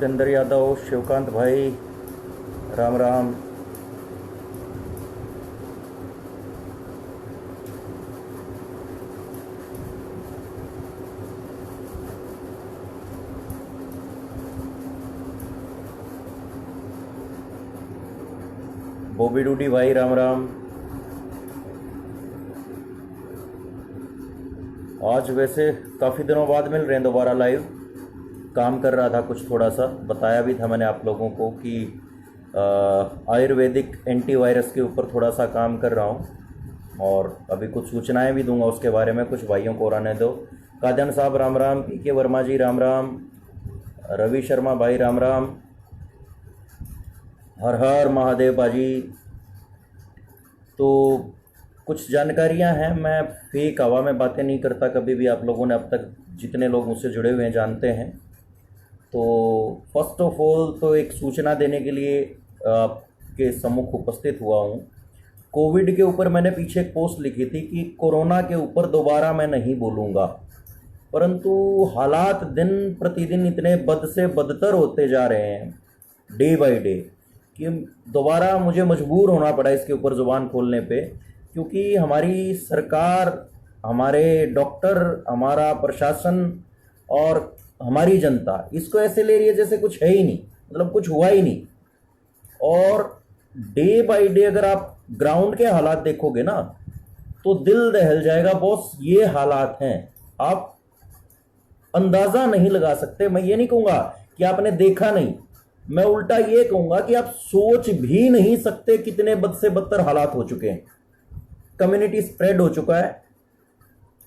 जितेंद्र यादव, शिवकांत भाई, राम राम। बॉबी डूडी भाई, राम राम। आज वैसे काफ़ी दिनों बाद मिल रहे हैं दोबारा लाइव। काम कर रहा था कुछ, थोड़ा सा बताया भी था मैंने आप लोगों को कि आयुर्वेदिक एंटीवायरस के ऊपर थोड़ा सा काम कर रहा हूँ, और अभी कुछ सूचनाएं भी दूंगा उसके बारे में। कुछ भाइयों को रहने दो। कादन साहब राम राम, PK वर्मा जी राम राम, रवि शर्मा भाई राम राम, हर हर महादेव बाजी। तो कुछ जानकारियां हैं, मैं फेक हवा में बातें नहीं करता कभी भी। आप लोगों ने अब तक जितने लोग मुझसे जुड़े हुए हैं जानते हैं। तो फर्स्ट ऑफ ऑल तो एक सूचना देने के लिए आपके सम्मुख उपस्थित हुआ हूँ। कोविड के ऊपर मैंने पीछे एक पोस्ट लिखी थी कि कोरोना के ऊपर दोबारा मैं नहीं बोलूँगा, परंतु हालात दिन प्रतिदिन इतने बद से बदतर होते जा रहे हैं डे बाय डे कि दोबारा मुझे मजबूर होना पड़ा इसके ऊपर ज़ुबान खोलने पे, क्योंकि हमारी सरकार, हमारे डॉक्टर, हमारा प्रशासन और हमारी जनता इसको ऐसे ले रही है जैसे कुछ है ही नहीं, मतलब कुछ हुआ ही नहीं। और डे बाय डे अगर आप ग्राउंड के हालात देखोगे ना तो दिल दहल जाएगा बॉस। ये हालात हैं, आप अंदाज़ा नहीं लगा सकते। मैं ये नहीं कहूँगा कि आपने देखा नहीं, मैं उल्टा ये कहूँगा कि आप सोच भी नहीं सकते कितने बद से बदतर हालात हो चुके हैं। कम्युनिटी स्प्रेड हो चुका है,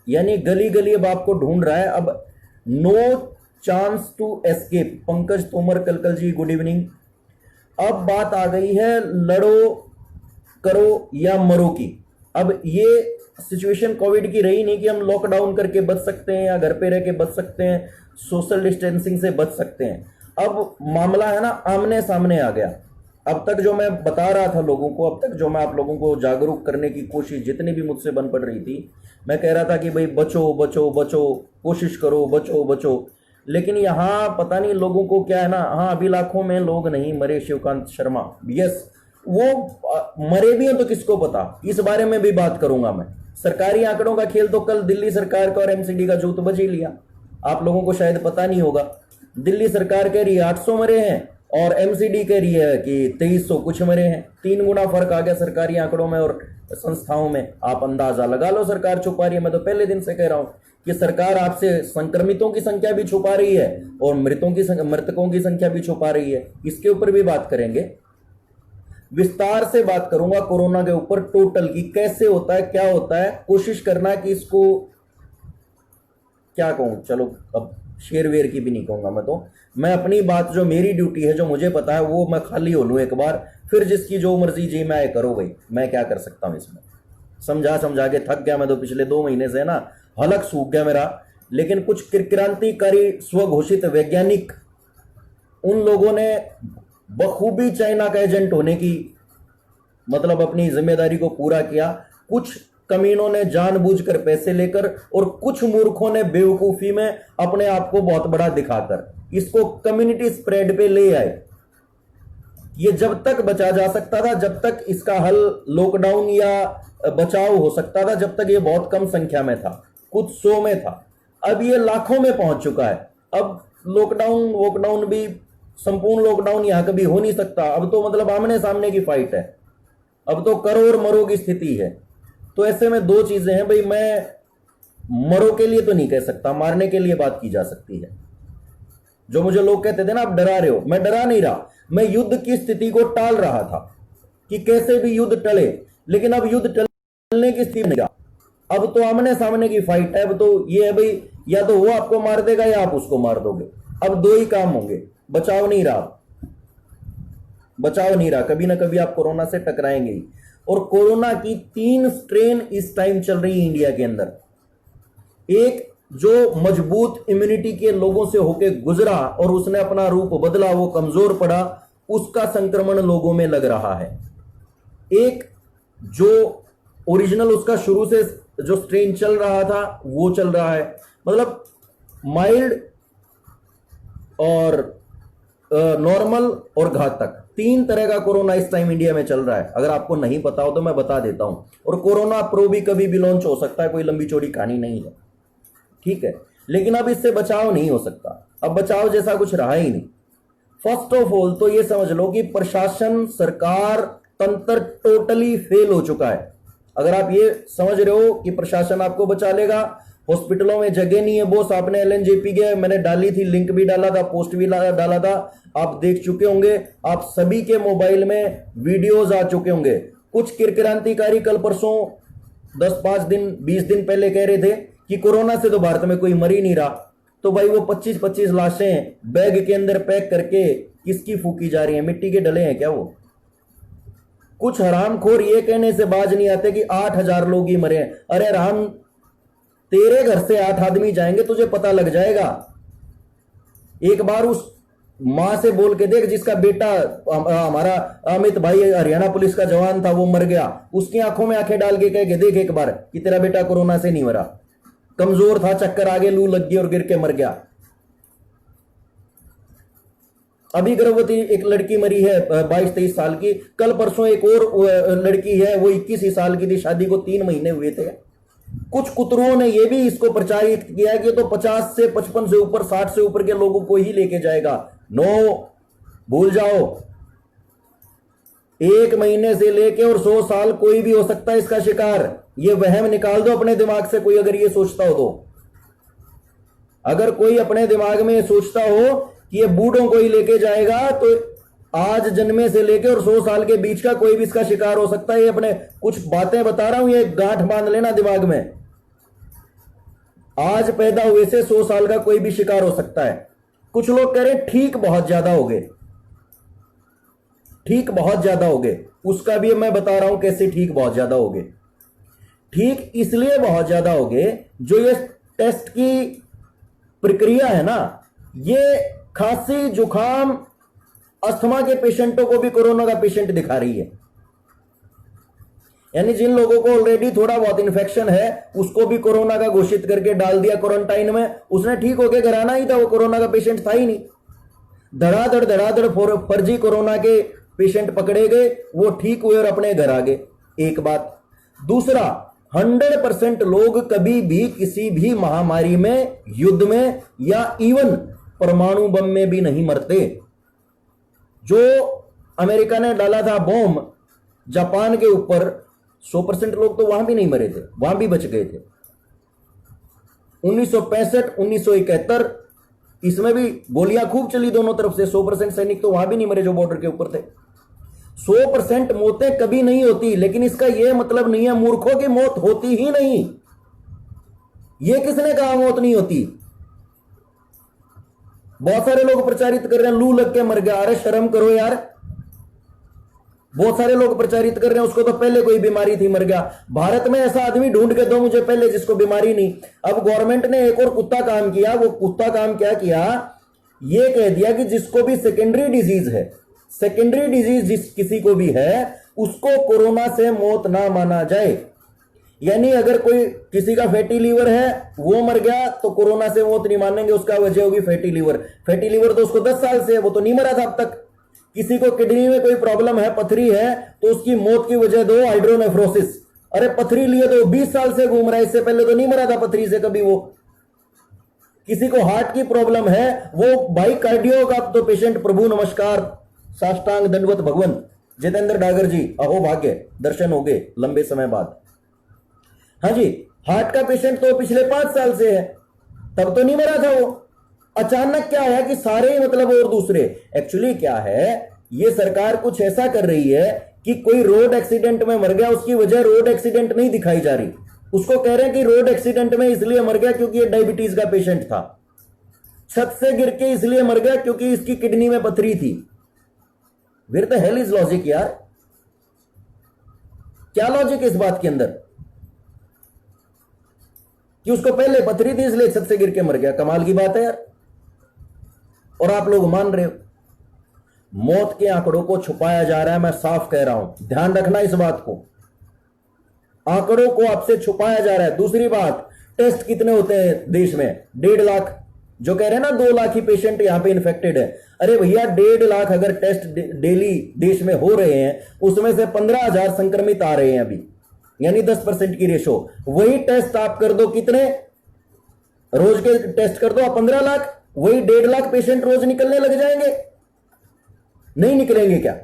यानी गली गली अब आपको ढूंढ रहा है। अब no chance to escape. Pankaj Tomar Kalkal ji, good evening. अब बात आ गई है लड़ो, करो या मरो की। अब ये सिचुएशन कोविड की रही नहीं कि हम लॉकडाउन करके बच सकते हैं या घर पे रह के बच सकते हैं, सोशल डिस्टेंसिंग से बच सकते हैं। अब मामला है ना आमने सामने आ गया। अब तक जो मैं बता रहा था लोगों को, अब तक जो मैं आप लोगों को जागरूक करने की कोशिश जितनी भी मुझसे बन पड़ रही थी, मैं कह रहा था कि भाई बचो बचो बचो, कोशिश करो, बचो बचो। लेकिन यहाँ पता नहीं लोगों को क्या है ना, हाँ अभी लाखों में लोग नहीं मरे, शिवकांत शर्मा, यस वो मरे भी हैं तो किसको पता, इस बारे में भी बात करूंगा मैं। सरकारी आंकड़ों का खेल तो कल दिल्ली सरकार का और MCD का जूत बच ही लिया। आप लोगों को शायद पता नहीं होगा, दिल्ली सरकार कह रही है 800 मरे हैं और MCD कह रही है कि 2300 कुछ मरे हैं। 3 गुना फर्क आ गया सरकारी आंकड़ों में और संस्थाओं में। आप अंदाजा लगा लो सरकार छुपा रही है। मैं तो पहले दिन से कह रहा हूं कि सरकार आपसे संक्रमितों की संख्या भी छुपा रही है और मृतकों की संख्या भी छुपा रही है। इसके ऊपर भी बात करेंगे, विस्तार से बात करूंगा कोरोना के ऊपर, टोटल की कैसे होता है, क्या होता है। कोशिश करना कि इसको क्या कहूं, चलो अब शेर वेर की भी नहीं कहूंगा मैं अपनी बात, जो मेरी ड्यूटी है, जो मुझे पता है वो मैं खाली हो लूं एक बार, फिर जिसकी जो मर्जी जी मैं करो भाई, मैं क्या कर सकता हूं इसमें। समझा समझा के थक गया मैं तो, पिछले 2 महीने से ना हलक सूख गया मेरा। लेकिन कुछ क्रांतिकारी स्वघोषित वैज्ञानिक, उन लोगों ने बखूबी चाइना का एजेंट होने की मतलब अपनी जिम्मेदारी को पूरा किया। कुछ कमीनों ने जानबूझकर पैसे लेकर और कुछ मूर्खों ने बेवकूफी में अपने आप को बहुत बड़ा दिखाकर इसको कम्युनिटी स्प्रेड पे ले आए। ये जब तक बचा जा सकता था, जब तक इसका हल लॉकडाउन या बचाव हो सकता था, जब तक ये बहुत कम संख्या में था, कुछ 100 में था। अब ये लाखों में पहुंच चुका है। अब लॉकडाउन भी, संपूर्ण लॉकडाउन यहां कभी हो नहीं सकता। अब तो मतलब आमने सामने की फाइट है, अब तो करो और मरो की स्थिति है। तो ऐसे में 2 चीजें हैं भाई, मैं मरो के लिए तो नहीं कह सकता, मारने के लिए बात की जा सकती है। जो मुझे लोग कहते थे ना आप डरा रहे हो, मैं डरा नहीं रहा, मैं युद्ध की स्थिति को टाल रहा था कि कैसे भी युद्ध टले। लेकिन अब युद्ध टलने की स्थिति नहीं रहा, अब तो आमने सामने की फाइट है। अब तो ये है भाई, या तो वो आपको मार देगा या आप उसको मार दोगे। अब 2 ही काम होंगे, बचाव नहीं रहा, बचाव नहीं रहा। कभी ना कभी आप कोरोना से टकराएंगे ही। और कोरोना की 3 स्ट्रेन इस टाइम चल रही है इंडिया के अंदर। एक जो मजबूत इम्यूनिटी के लोगों से होके गुजरा और उसने अपना रूप बदला, वो कमजोर पड़ा, उसका संक्रमण लोगों में लग रहा है। एक जो ओरिजिनल उसका शुरू से जो स्ट्रेन चल रहा था वो चल रहा है, मतलब माइल्ड और नॉर्मल और घातक, 3 तरह का कोरोना इस टाइम इंडिया में चल रहा है। अगर आपको नहीं पता हो तो मैं बता देता हूं। और कोरोना प्रो भी कभी भी लॉन्च हो सकता है, कोई लंबी चौड़ी कहानी नहीं है, ठीक है। लेकिन अब इससे बचाव नहीं हो सकता, अब बचाव जैसा कुछ रहा ही नहीं। फर्स्ट ऑफ ऑल तो ये समझ लो कि प्रशासन, सरकार, तंत्र टोटली फेल हो चुका है। अगर आप ये समझ रहे हो कि प्रशासन आपको बचा लेगा, हॉस्पिटलों में जगह नहीं है बॉस, आपने एलएनजेपी के मैंने डाली थी, लिंक भी डाला था, पोस्ट भी डाला था, आप देख चुके होंगे, आप सभी के मोबाइल में वीडियोस आ चुके होंगे। कुछ किरकिरांतिकारी कल परसों 10-5 दिन 20 दिन पहले कह रहे थे कि कोरोना से तो भारत में कोई मर ही नहीं रहा। तो भाई वो 25-25 लाशें बैग के अंदर पैक करके किसकी फूकी जा रही हैं? मिट्टी के डले हैं क्या वो? कुछ हरामखोर ये कहने से बाज नहीं आते कि 8,000 लोग ही मरे हैं। अरे राम, तेरे घर से 8 आदमी जाएंगे, तुझे पता लग जाएगा। एक बार उस मां से बोल के देख जिसका बेटा, हमारा अमित भाई हरियाणा पुलिस का जवान था, वो मर गया, उसकी आंखों में आंखें डाल के कह के देख एक बार कि तेरा बेटा कोरोना से नहीं मरा, कमजोर था, चक्कर आगे, लू लग गई और गिर के मर गया। अभी गर्भवती एक लड़की मरी है 22-23 साल की। कल परसों एक और लड़की है, वो 21 साल की थी, शादी को 3 महीने हुए थे। कुछ कुतरों ने यह भी इसको प्रचारित किया कि तो 50 से 55 से ऊपर, 60 से ऊपर के लोगों को ही लेके जाएगा। नो, भूल जाओ। 1 महीने से लेके और 100 साल कोई भी हो सकता है इसका शिकार। ये वहम निकाल दो अपने दिमाग से, कोई अगर ये सोचता हो तो। अगर कोई अपने दिमाग में सोचता हो कि ये बूढ़ों को ही लेके जाएगा, तो आज जन्मे से लेके और 100 साल के बीच का कोई भी इसका शिकार हो सकता है। ये अपने कुछ बातें बता रहा हूं, ये गांठ बांध लेना दिमाग में। आज पैदा हुए से 100 साल का कोई भी शिकार हो सकता है। कुछ लोग कह रहे हैं ठीक बहुत ज्यादा हो गए, ठीक बहुत ज्यादा हो गए। उसका भी मैं बता रहा हूं कैसे ठीक बहुत ज्यादा हो गए। ठीक इसलिए बहुत ज्यादा हो गए, जो ये टेस्ट की प्रक्रिया है ना, ये खांसी, जुकाम, अस्थमा के पेशेंटों को भी कोरोना का पेशेंट दिखा रही है। यानी जिन लोगों को ऑलरेडी थोड़ा बहुत इन्फेक्शन है, उसको भी कोरोना का घोषित करके डाल दिया क्वारंटाइन में। उसने ठीक होके घर आना ही था, वो कोरोना का पेशेंट था ही नहीं। धड़ाधड़ फर्जी कोरोना के पेशेंट पकड़े गए, वो ठीक हुए और अपने घर आ गए। एक बात। दूसरा, 100% लोग कभी भी किसी भी महामारी में, युद्ध में या इवन परमाणु बम में भी नहीं मरते। जो अमेरिका ने डाला था बॉम्ब जापान के ऊपर, 100% लोग तो वहां भी नहीं मरे थे, वहां भी बच गए थे। 1965, 1971 इसमें भी गोलियां खूब चली दोनों तरफ से, 100% सैनिक तो वहां भी नहीं मरे जो बॉर्डर के ऊपर थे। 100% मौतें कभी नहीं होती, लेकिन इसका यह मतलब नहीं है मूर्खों की मौत होती ही नहीं। यह किसने कहा मौत नहीं होती? बहुत सारे लोग प्रचारित कर रहे हैं लू लग के मर गया। अरे शर्म करो यार। बहुत सारे लोग प्रचारित कर रहे हैं उसको तो पहले कोई बीमारी थी, मर गया। भारत में ऐसा आदमी ढूंढ के दो मुझे पहले जिसको बीमारी नहीं। अब गवर्नमेंट ने एक और कुत्ता काम किया। वो कुत्ता काम क्या किया? ये कह दिया कि जिसको भी सेकेंडरी डिजीज है, सेकेंडरी डिजीज जिस किसी को भी है, उसको कोरोना से मौत ना माना जाए। यानी अगर कोई किसी का फैटी लीवर है, वो मर गया तो कोरोना से मौत नहीं मानेंगे, उसका वजह होगी फैटी लीवर। फैटी लीवर तो उसको 10 साल से है, वो तो नहीं मरा था अब तक। किसी को किडनी में कोई प्रॉब्लम है, पथरी है, तो उसकी मौत की वजह दो हाइड्रोनेफ्रोसिस। अरे पथरी लिए तो 20 साल से घूम रहा है, इससे पहले तो नहीं मरा था पथरी से कभी वो। किसी को हार्ट की प्रॉब्लम है, वो भाई कार्डियो का तो पेशेंट, प्रभु नमस्कार, साष्टांग दंडवत भगवन, जितेंद्र डागर जी, अहो भाग्य, दर्शन हो गए लंबे समय बाद। हाँ जी, हार्ट का पेशेंट तो पिछले 5 साल से है, तब तो नहीं मरा था वो। अचानक क्या है कि सारे मतलब और दूसरे। एक्चुअली क्या है, ये सरकार कुछ ऐसा कर रही है कि कोई रोड एक्सीडेंट में मर गया, उसकी वजह रोड एक्सीडेंट नहीं दिखाई जा रही। उसको कह रहे हैं कि रोड एक्सीडेंट में इसलिए मर गया क्योंकि ये डायबिटीज का पेशेंट था। छत से गिर के इसलिए मर गया क्योंकि इसकी किडनी में पथरी थी। Where the hell is logic यार? क्या लॉजिक है इस बात के अंदर कि उसको पहले पथरी थी इसलिए छत से गिर के मर गया? कमाल की बात है यार। और आप लोग मान रहे हो। मौत के आंकड़ों को छुपाया जा रहा है, मैं साफ कह रहा हूं, ध्यान रखना इस बात को। आंकड़ों को आपसे छुपाया जा रहा है। दूसरी बात, टेस्ट कितने होते हैं देश में? 1.5 लाख। जो कह रहे हैं ना 2 लाख ही पेशेंट यहां पे इन्फेक्टेड है, अरे भैया 1.5 लाख अगर टेस्ट डेली देश में हो रहे हैं, उसमें से 15,000 संक्रमित आ रहे हैं अभी, यानी 10% की रेशो। वही टेस्ट आप कर दो, कितने रोज के टेस्ट कर दो आप, 15 लाख, वही 1.5 लाख पेशेंट रोज निकलने लग जाएंगे। नहीं निकलेंगे क्या?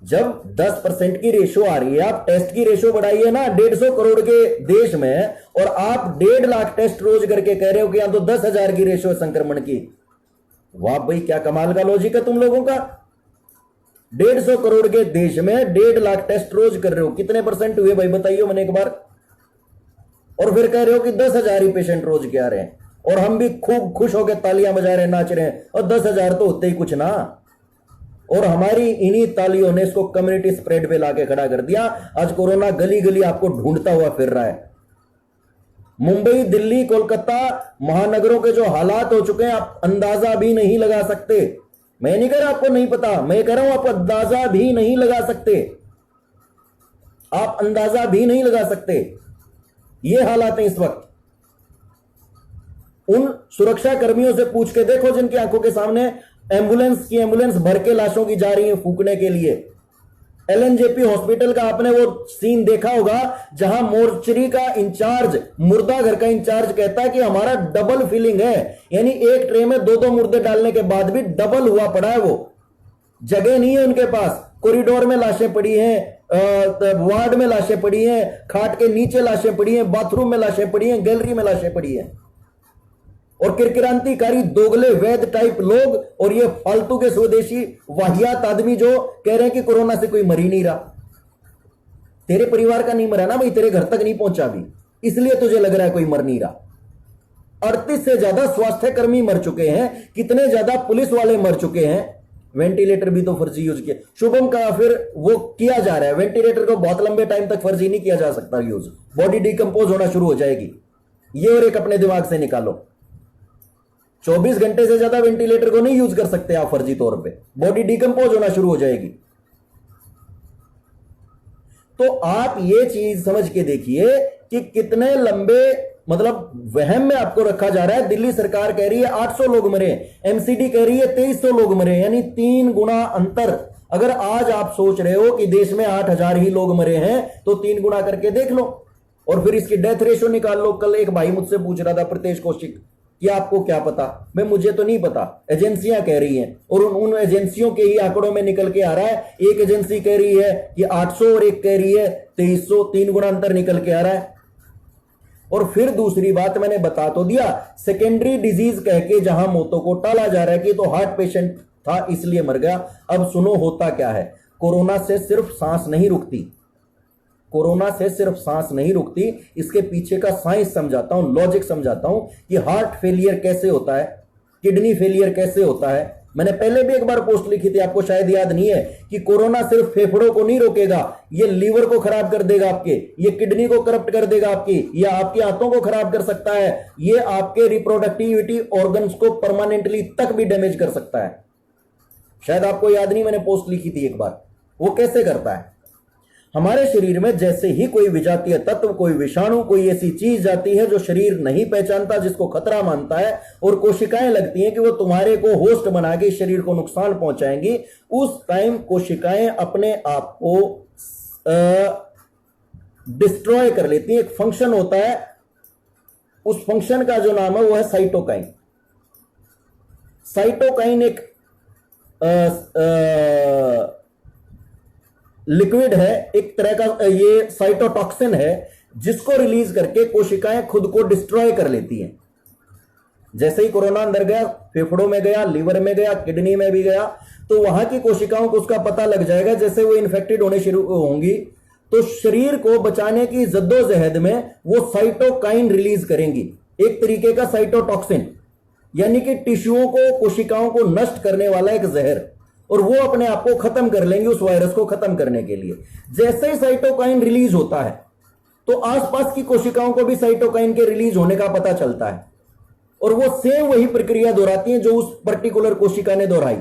जब 10% की रेशो आ रही है, आप टेस्ट की रेशो बढ़ाइए ना 150 करोड़ के देश में, और आप 1.5 लाख टेस्ट रोज करके कह रहे हो कि यहां तो 10,000 की रेशो है संक्रमण की। वाह भाई, क्या कमाल का लॉजिक है तुम लोगों का। 150 करोड़ के देश में 1.5 लाख टेस्ट रोज कर रहे हो, कितने परसेंट हुए भाई बताइए मैंने एक बार। और फिर कह रहे हो कि 10,000 ही पेशेंट रोज के आ रहे हैं, और हम भी खूब खुश होकर तालियां बजा रहे हैं, नाच रहे हैं, और 10,000 तो होते ही कुछ ना। और हमारी इन्हीं तालियों ने इसको कम्युनिटी स्प्रेड पे लाके खड़ा कर दिया। आज कोरोना गली गली आपको ढूंढता हुआ फिर रहा है। मुंबई, दिल्ली, कोलकाता महानगरों के जो हालात हो चुके हैं, आप अंदाजा भी नहीं लगा सकते। मैं नहीं कह रहा आपको नहीं पता, मैं कह रहा हूं आप अंदाजा भी नहीं लगा सकते, आप अंदाजा भी नहीं लगा सकते। ये हालात है इस वक्त। उन सुरक्षा कर्मियों से पूछ के देखो जिनकी आंखों के सामने एम्बुलेंस भर के लाशों की जा रही है फूकने के लिए। एलएनजेपी हॉस्पिटल का आपने वो सीन देखा होगा, जहां मोर्चरी का इंचार्ज, मुर्दा घर का इंचार्ज कहता है कि हमारा डबल फीलिंग है, यानी एक ट्रे में 2-2 मुर्दे डालने के बाद भी डबल हुआ पड़ा है, वो जगह नहीं है उनके पास। कॉरिडोर में लाशें पड़ी हैं, वार्ड में लाशें पड़ी हैं, खाट के नीचे लाशें पड़ी हैं, बाथरूम में लाशें पड़ी हैं, गैलरी में लाशें पड़ी हैं। और किरकिरांतिकारी दोगले वैद टाइप लोग, और ये फालतू के स्वदेशी वाहियात आदमी जो कह रहे हैं कि कोरोना से कोई मर ही नहीं रहा। तेरे परिवार का नहीं मरा ना भाई, तेरे घर तक नहीं पहुंचा अभी, इसलिए तुझे लग रहा है कोई मर नहीं रहा। 38 से ज्यादा स्वास्थ्य कर्मी मर चुके हैं, कितने ज्यादा पुलिस वाले मर चुके हैं। वेंटिलेटर भी तो फर्जी यूज किया, शुभम का फिर वो किया जा रहा है। वेंटिलेटर को बहुत लंबे टाइम तक फर्जी नहीं किया जा सकता यूज, बॉडी डिकम्पोज होना शुरू हो जाएगी। ये और एक अपने दिमाग से निकालो, 24 घंटे से ज्यादा वेंटिलेटर को नहीं यूज कर सकते आप फर्जी तौर पे, बॉडी डिकम्पोज होना शुरू हो जाएगी। तो आप ये चीज समझ के देखिए कि कितने लंबे मतलब वहम में आपको रखा जा रहा है। दिल्ली सरकार कह रही है 800 लोग मरे, एमसीडी कह रही है 2300 लोग मरे, यानी 3 गुना अंतर। अगर आज आप सोच रहे हो कि देश में 8,000 ही लोग मरे हैं, तो 3 गुना करके देख लो, और फिर इसकी डेथ रेशो निकाल लो। कल एक भाई मुझसे पूछ रहा था, प्रतेश कौशिक, कि आपको क्या पता? मैं मुझे तो नहीं पता, एजेंसियां कह रही हैं, और उन एजेंसियों के ही आंकड़ों में निकल के आ रहा है। एक एजेंसी कह रही है कि 800 और एक कह रही है 2300, 3 गुना अंतर निकल के आ रहा है। और फिर दूसरी बात मैंने बता तो दिया, सेकेंडरी डिजीज कह के जहां मौतों को टाला जा रहा है कि तो हार्ट पेशेंट था इसलिए मर गया। अब सुनो होता क्या है, कोरोना से सिर्फ सांस नहीं रुकती, कोरोना से सिर्फ सांस नहीं रुकती, इसके पीछे का साइंस समझाता हूं, लॉजिक समझाता हूं कि हार्ट फेलियर कैसे होता है, किडनी फेलियर कैसे होता है। मैंने पहले भी एक बार पोस्ट लिखी थी, आपको शायद याद नहीं है, कि कोरोना सिर्फ फेफड़ों को नहीं रोकेगा, ये लीवर को खराब कर देगा आपके, ये किडनी को करप्ट कर देगा आपकी, ये आपकी आंतों को खराब कर सकता है, ये आपके रिप्रोडक्टिविटी ऑर्गन्स को परमानेंटली तक भी डैमेज कर सकता है। शायद आपको याद नहीं, मैंने पोस्ट लिखी थी एक बार। वो कैसे करता है? हमारे शरीर में जैसे ही कोई विजातीय तत्व, कोई विषाणु, कोई ऐसी चीज जाती है जो शरीर नहीं पहचानता, जिसको खतरा मानता है, और कोशिकाएं लगती हैं कि वो तुम्हारे को होस्ट बना के शरीर को नुकसान पहुंचाएंगी, उस टाइम कोशिकाएं अपने आप को डिस्ट्रॉय कर लेती हैं। एक फंक्शन होता है, उस फंक्शन का जो नाम है वो है साइटोकाइन। साइटोकाइन एक लिक्विड है, एक तरह का ये साइटोटॉक्सिन है, जिसको रिलीज करके कोशिकाएं खुद को डिस्ट्रॉय कर लेती हैं। जैसे ही कोरोना अंदर गया, फेफड़ों में गया, लीवर में गया, किडनी में भी गया, तो वहां की कोशिकाओं को उसका पता लग जाएगा। जैसे वो इन्फेक्टेड होने शुरू होंगी, तो शरीर को बचाने की जद्दोजहद में वो साइटोकाइन रिलीज करेंगी, एक तरीके का साइटोटॉक्सिन, यानी कि टिश्यूओं को, कोशिकाओं को नष्ट करने वाला एक जहर, और वो अपने आप को खत्म कर लेंगे उस वायरस को खत्म करने के लिए। जैसे ही साइटोकाइन रिलीज होता है, तो आसपास की कोशिकाओं को भी साइटोकाइन के रिलीज होने का पता चलता है, और वो सेम वही प्रक्रिया दोहराती है जो उस पर्टिकुलर कोशिका ने दोहराई,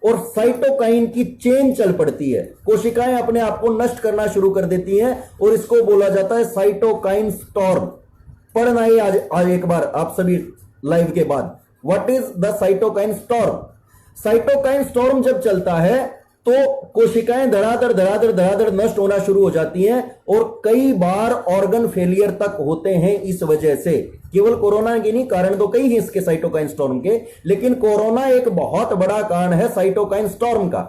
और साइटोकाइन की चेन चल पड़ती है। कोशिकाएं अपने आप को नष्ट करना शुरू कर देती हैं, और इसको बोला जाता है साइटोकाइन स्टॉर्म। पढ़ना है आज एक बार आप सभी लाइव के बाद। What is the cytokine storm? Cytokine storm जब चलता है तो कोशिकाएं धड़ाधड़ धड़ाधड़ धड़ाधड़ नष्ट होना शुरू हो जाती हैं और कई बार ऑर्गन फेलियर तक होते हैं इस वजह से। केवल कोरोना के नहीं, कारण तो कई हैं इसके साइटोकाइन स्टॉर्म के, लेकिन कोरोना एक बहुत बड़ा कारण है साइटोकाइन स्टॉर्म का।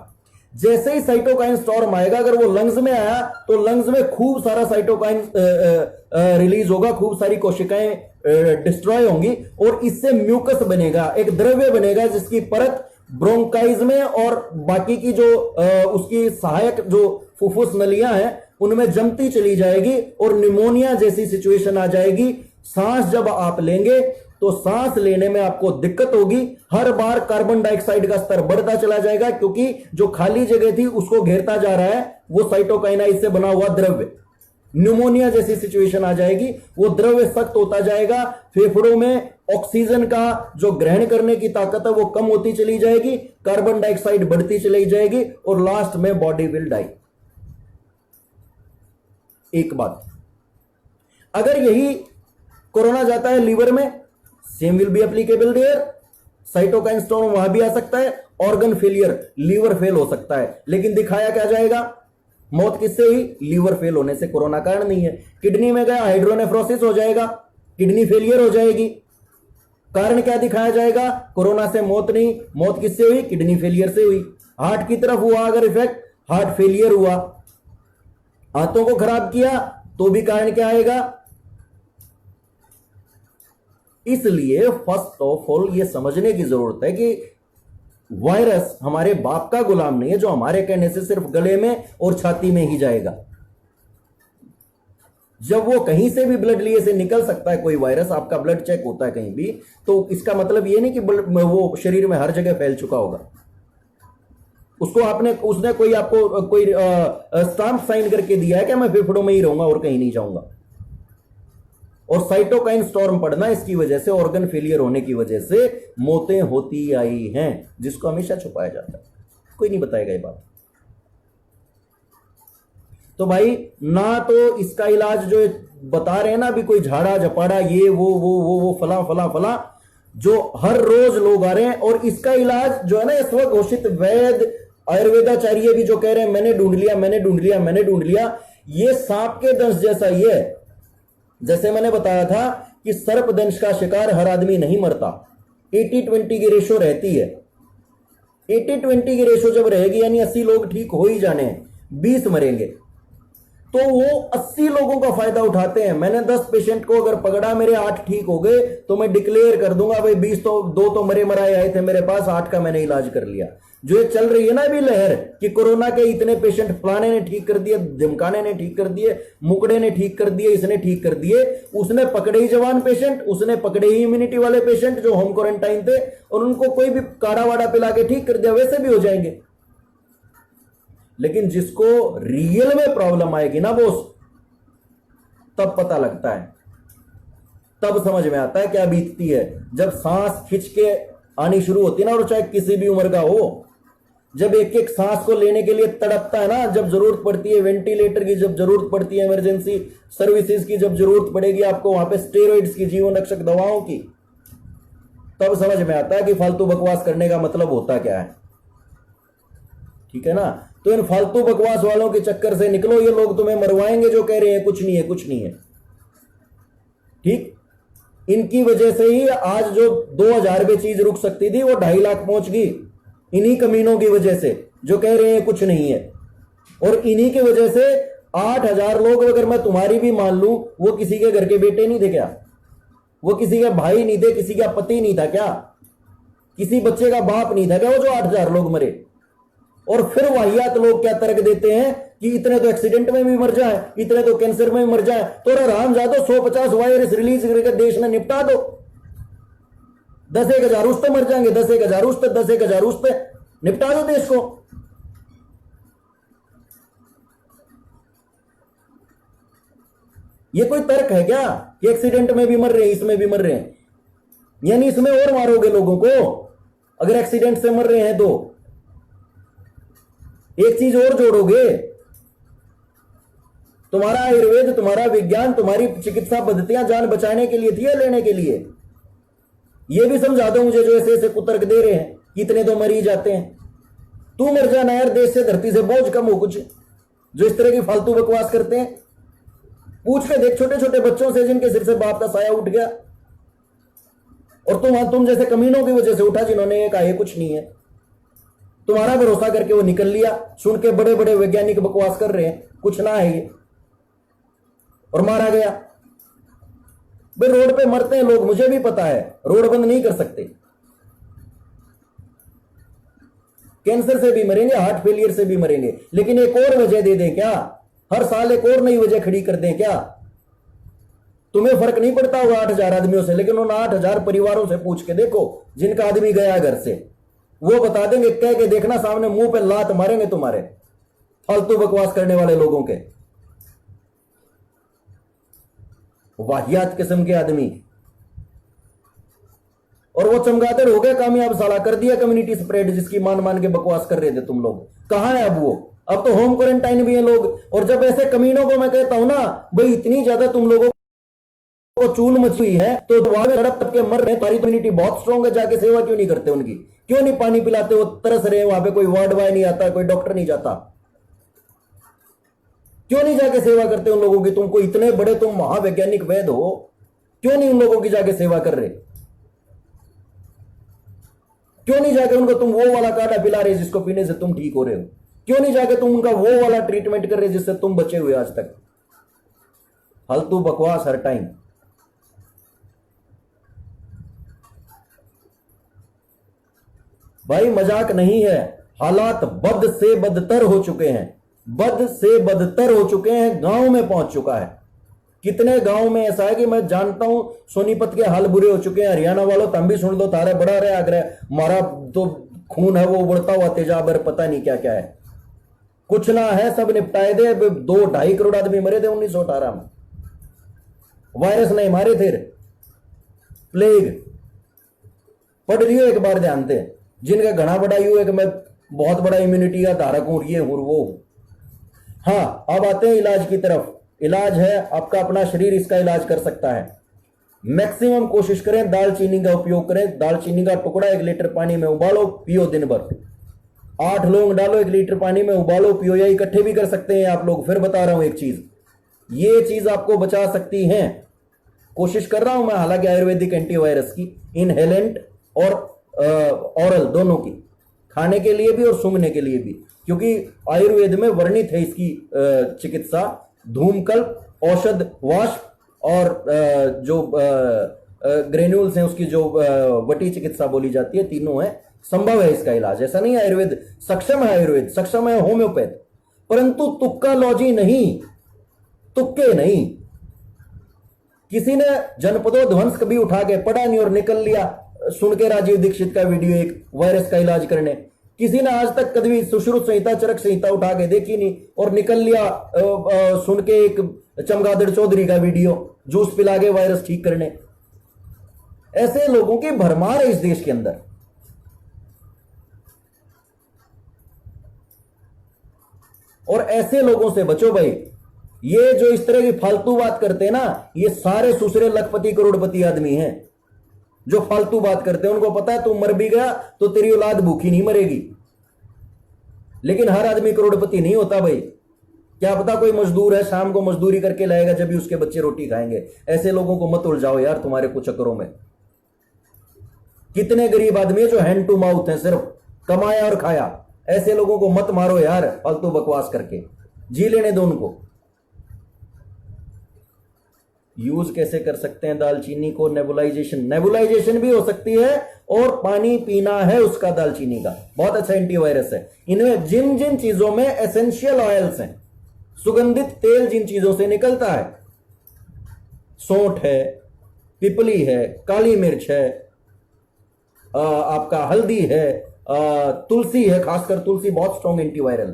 जैसे ही साइटोकाइन स्टॉर्म आएगा, अगर वो लंग्स में आया तो लंग्स में खूब सारा साइटोकाइन रिलीज होगा, खूब सारी कोशिकाएं डिस्ट्रॉय होंगी और इससे म्यूकस बनेगा, एक द्रव्य बनेगा जिसकी परत ब्रोंकाइज में और बाकी की जो उसकी सहायक जो फुफ्फुस नलियां हैं उनमें जमती चली जाएगी और निमोनिया जैसी सिचुएशन आ जाएगी। सांस जब आप लेंगे तो सांस लेने में आपको दिक्कत होगी, हर बार कार्बन डाइऑक्साइड का स्तर बढ़ता चला जाएगा क्योंकि जो खाली जगह थी उसको घेरता जा रहा है वो साइटोकाइनाइज से बना हुआ द्रव्य। न्यूमोनिया जैसी सिचुएशन आ जाएगी, वो द्रव्य सख्त होता जाएगा, फेफड़ों में ऑक्सीजन का जो ग्रहण करने की ताकत है वो कम होती चली जाएगी, कार्बन डाइऑक्साइड बढ़ती चली जाएगी और लास्ट में बॉडी विल डाई। एक बात, अगर यही कोरोना जाता है लीवर में, same will be applicable there. Cytokine storm वहां भी आ सकता है, ऑर्गन फेलियर, लीवर फेल हो सकता है, लेकिन दिखाया क्या जाएगा? मौत किससे हुई? लीवर फेल होने से। कोरोना कारण नहीं है। किडनी में गया, हाइड्रोनेफ्रोसिस हो जाएगा, किडनी फेलियर हो जाएगी, कारण क्या दिखाया जाएगा? कोरोना से मौत नहीं, मौत किससे हुई? किडनी फेलियर से हुई। हार्ट की तरफ हुआ अगर इफेक्ट, हार्ट फेलियर हुआ, हाथों को खराब किया तो भी कारण क्या आएगा? इसलिए फर्स्ट ऑफ ऑल यह समझने की जरूरत है कि वायरस हमारे बाप का गुलाम नहीं है जो हमारे कहने से सिर्फ गले में और छाती में ही जाएगा। जब वो कहीं से भी ब्लड लिए से निकल सकता है कोई वायरस, आपका ब्लड चेक होता है कहीं भी, तो इसका मतलब ये नहीं कि वो शरीर में हर जगह फैल चुका होगा। उसको उसने कोई आपको कोई स्टाम्प साइन करके दिया है कि मैं फेफड़ों में ही रहूंगा और कहीं नहीं जाऊंगा। और साइटोकाइन स्टॉर्म पड़ना इसकी वजह से, ऑर्गन फेलियर होने की वजह से मौतें होती आई हैं, जिसको हमेशा छुपाया जाता है, कोई नहीं बताएगा ये बात। तो भाई ना तो इसका इलाज जो बता रहे हैं ना अभी, कोई झाड़ा झपाड़ा ये वो फला फला फला जो हर रोज लोग आ रहे हैं, और इसका इलाज जो है ना इस वक्त घोषित वैद्य आयुर्वेदाचार्य भी जो कह रहे हैं मैंने ढूंढ लिया मैंने ढूंढ लिया मैंने ढूंढ लिया, ये सांप के दंश जैसा ही है। जैसे मैंने बताया था कि सर्प दंश का शिकार हर आदमी नहीं मरता, 80-20 की रेशो रहती है। 80-20 की रेशो जब रहेगी यानी 80 लोग ठीक हो ही जाने हैं, 20 मरेंगे, तो वो 80 लोगों का फायदा उठाते हैं। मैंने 10 पेशेंट को अगर पकड़ा, मेरे 8 ठीक हो गए तो मैं डिक्लेयर कर दूंगा भाई 20 तो 2 तो मरे मराए आए थे मेरे पास, 8 का मैंने इलाज कर लिया। जो ये चल रही है ना अभी लहर कि कोरोना के इतने पेशेंट फलाने ने ठीक कर दिए, धमकाने ने ठीक कर दिए, मुकड़े ने ठीक कर दिए, इसने ठीक कर दिए, उसने पकड़े ही जवान पेशेंट, उसने पकड़े ही इम्यूनिटी वाले पेशेंट जो होम क्वारंटाइन थे और उनको कोई भी काढ़ा वाड़ा पिला के ठीक कर दिया, वैसे भी हो जाएंगे। लेकिन जिसको रियल में प्रॉब्लम आएगी ना बोस, तब पता लगता है, तब समझ में आता है क्या बीतती है। जब सांस खिंच के आनी शुरू होती है ना, और चाहे किसी भी उम्र का हो, जब एक एक सांस को लेने के लिए तड़पता है ना, जब जरूरत पड़ती है वेंटिलेटर की, जब जरूरत पड़ती है इमरजेंसी सर्विसेज की, जब जरूरत पड़ेगी आपको वहां पे स्टेरॉइड्स की, जीवन रक्षक दवाओं की, तब समझ में आता है कि फालतू बकवास करने का मतलब होता क्या है। ठीक है ना? तो इन फालतू बकवास वालों के चक्कर से निकलो, ये लोग तुम्हें मरवाएंगे जो कह रहे हैं कुछ नहीं है कुछ नहीं है। ठीक, इनकी वजह से ही आज जो 2000 पे चीज रुक सकती थी वो 2.5 लाख पहुंच गई, इन्हीं कमीनों की वजह से जो कह रहे हैं कुछ नहीं है। और इन्हीं की वजह से 8000 लोग, अगर मैं तुम्हारी भी मान लूं, वो किसी के घर के बेटे नहीं थे क्या? वो किसी के भाई नहीं थे, किसी का पति नहीं था क्या? किसी बच्चे का बाप नहीं था क्या वो जो 8000 लोग मरे? और फिर वाहियात लोग क्या तर्क देते हैं कि इतने तो एक्सीडेंट में भी मर जाए, इतने तो कैंसर में भी मर जाए, तो आराम जा दो, 150 वायरस रिलीज करके देश में निपटा दो, 10-1000 उस पे मर जाएंगे, 10-1000 उस पे, 10-1000 उस पे, निपटा दो देश को। ये कोई तर्क है क्या कि एक्सीडेंट में भी मर रहे हैं, इसमें भी मर रहे हैं? यानी इसमें और मारोगे लोगों को अगर एक्सीडेंट से मर रहे हैं तो? एक चीज और जोड़ोगे, तुम्हारा आयुर्वेद, तुम्हारा विज्ञान, तुम्हारी चिकित्सा पद्धतियां जान बचाने के लिए थी या लेने के लिए? ये भी समझा दो मुझे जो ऐसे ऐसे कुतर्क दे रहे हैं, कितने तो मर ही जाते हैं। तू मर जाना यार, देश से धरती से बोझ कम हो कुछ, जो इस तरह की फालतू बकवास करते हैं। पूछ के देख छोटे छोटे बच्चों से जिनके सिर से बाप का साया उठ गया, और तुम जैसे कमीनों की वजह से उठा जिन्होंने ये कहा ये कुछ नहीं है। तुम्हारा भरोसा करके वो निकल लिया, सुन के बड़े बड़े वैज्ञानिक बकवास कर रहे हैं, कुछ ना है ये, और मारा गया। भाई रोड पे मरते हैं लोग, मुझे भी पता है, रोड बंद नहीं कर सकते। कैंसर से भी मरेंगे, हार्ट फेलियर से भी मरेंगे, लेकिन एक और वजह दे दें क्या? हर साल एक और नई वजह खड़ी कर दें क्या? तुम्हें फर्क नहीं पड़ता होगा 8,000 आदमियों से, लेकिन उन 8,000 परिवारों से पूछ के देखो जिनका आदमी गया घर से, वो बता देंगे, कह के देखना, सामने मुंह पे लात मारेंगे तुम्हारे फालतू बकवास करने वाले लोगों के। वाहियात किस्म के आदमी, और वो चमगादड़ हो गए कामयाब, साला कर दिया कम्युनिटी स्प्रेड, जिसकी मान मान के बकवास कर रहे थे तुम लोग। कहां है अब वो? अब तो होम क्वारंटाइन भी है लोग। और जब ऐसे कमीनों को मैं कहता हूं ना, भाई इतनी ज्यादा तुम लोगों को चूल मची हुई है, तो वहां में तड़प तड़प के मर रहे, तुम्हारी कम्युनिटी बहुत स्ट्रांग है, जाके सेवा क्यों नहीं करते उनकी? क्यों नहीं पानी पिलाते? वो तरस रहे, वहां पे कोई वार्ड बॉय नहीं आता, कोई डॉक्टर नहीं जाता, क्यों नहीं जाके सेवा करते उन लोगों की? तुमको इतने बड़े, तुम महावैज्ञानिक वैद हो, क्यों नहीं उन लोगों की जाके सेवा कर रहे? क्यों नहीं जाके उनको तुम वो वाला काढ़ा पिला रहे जिसको पीने से तुम ठीक हो रहे हो? क्यों नहीं जाके तुम उनका वो वाला ट्रीटमेंट कर रहे जिससे तुम बचे हुए आज तक? फालतू बकवास हर टाइम। भाई मजाक नहीं है, हालात बद से बदतर हो चुके हैं, बद से बदतर हो चुके हैं, गांव में पहुंच चुका है। कितने गांव में ऐसा है कि मैं जानता हूं सोनीपत के हाल बुरे हो चुके हैं। हरियाणा वालों तुम भी सुन लो, तारे बढ़ा रहे आग्रह, मारा तो खून है वो बढ़ता हुआ तेजाब, पता नहीं क्या क्या है, कुछ ना है, सब निपटाए दे। 2-2.5 करोड़ आदमी मरे थे 1918 में, वायरस नहीं मारे थे, प्लेग। पढ़ लियो एक बार ध्यान से, जिनका घना बड़ा यू है कि मैं बहुत बड़ा इम्यूनिटी का धारक हूं, ये हूं वो। हाँ, अब आते हैं इलाज की तरफ। इलाज है, आपका अपना शरीर इसका इलाज कर सकता है। मैक्सिमम कोशिश करें दालचीनी का उपयोग करें। दालचीनी का टुकड़ा 1 लीटर पानी में उबालो, पियो दिन भर। 8 लौंग डालो 1 लीटर पानी में, उबालो, पियो, या इकट्ठे भी कर सकते हैं आप लोग। फिर बता रहा हूं एक चीज, ये चीज आपको बचा सकती है। कोशिश कर रहा हूं मैं, हालांकि आयुर्वेदिक एंटीवायरस की, इनहेलेंट और ऑरल दोनों की, खाने के लिए भी और सूंघने के लिए भी, क्योंकि आयुर्वेद में वर्णित है इसकी चिकित्सा। धूमकल्प, औषध, वाष्प और जो ग्रेन्यूल्स हैं उसकी जो वटी चिकित्सा बोली जाती है, तीनों है, संभव है इसका इलाज। ऐसा नहीं है आयुर्वेद सक्षम है, आयुर्वेद सक्षम है, होम्योपैथ, परंतु तुक्का लॉजी नहीं, तुक्के नहीं। किसी ने जनपदों ध्वंस कभी उठा के पढ़ा नहीं और निकल लिया सुन के राजीव दीक्षित का वीडियो एक वायरस का इलाज करने। किसी ने आज तक कभी सुश्रुत संहिता, चरक संहिता उठा के देखी नहीं और निकल लिया सुन के एक चमगादड़ चौधरी का वीडियो, जूस पिला के वायरस ठीक करने। ऐसे लोगों की भरमार है इस देश के अंदर। और ऐसे लोगों से बचो भाई। ये जो इस तरह की फालतू बात करते हैं ना, ये सारे सुसरे लखपति करोड़पति आदमी हैं जो फालतू बात करते हैं। उनको पता है तू मर भी गया तो तेरी औलाद भूखी नहीं मरेगी। लेकिन हर आदमी करोड़पति नहीं होता भाई। क्या पता कोई मजदूर है, शाम को मजदूरी करके लाएगा, जब भी उसके बच्चे रोटी खाएंगे। ऐसे लोगों को मत उलझाओ यार तुम्हारे कुछ चक्करों में। कितने गरीब आदमी है जो हैंड टू माउथ है, सिर्फ कमाया और खाया। ऐसे लोगों को मत मारो यार फालतू बकवास करके, जी लेने दो उनको। यूज कैसे कर सकते हैं दालचीनी को? नेबुलाइजेशन भी हो सकती है, और पानी पीना है उसका दालचीनी का, बहुत अच्छा एंटीवायरस है। इनमें जिन जिन चीजों में एसेंशियल ऑयल्स हैं, सुगंधित तेल जिन चीजों से निकलता है, सौंठ है, पिपली है, काली मिर्च है, आपका हल्दी है, तुलसी है, खासकर तुलसी बहुत स्ट्रॉन्ग एंटीवायरल,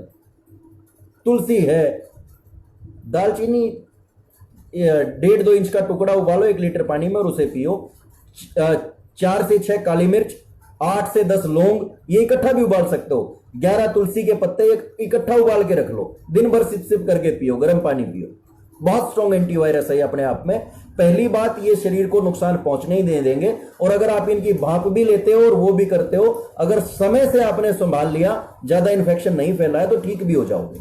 तुलसी है, दालचीनी 1.5-2 इंच का टुकड़ा उबालो 1 लीटर पानी में और उसे पियो। 4 से 6 काली मिर्च, 8 से 10 लौंग, ये इकट्ठा भी उबाल सकते हो। 11 तुलसी के पत्ते इकट्ठा उबाल के रख लो, दिन भर सिप सिप करके पियो, गर्म पानी पियो। बहुत स्ट्रॉन्ग एंटीवायरस है ये अपने आप में। पहली बात, ये शरीर को नुकसान पहुंचने ही नहीं देंगे, और अगर आप इनकी भाप भी लेते हो और वो भी करते हो, अगर समय से आपने संभाल लिया, ज्यादा इन्फेक्शन नहीं फैला है, तो ठीक भी हो जाओगे।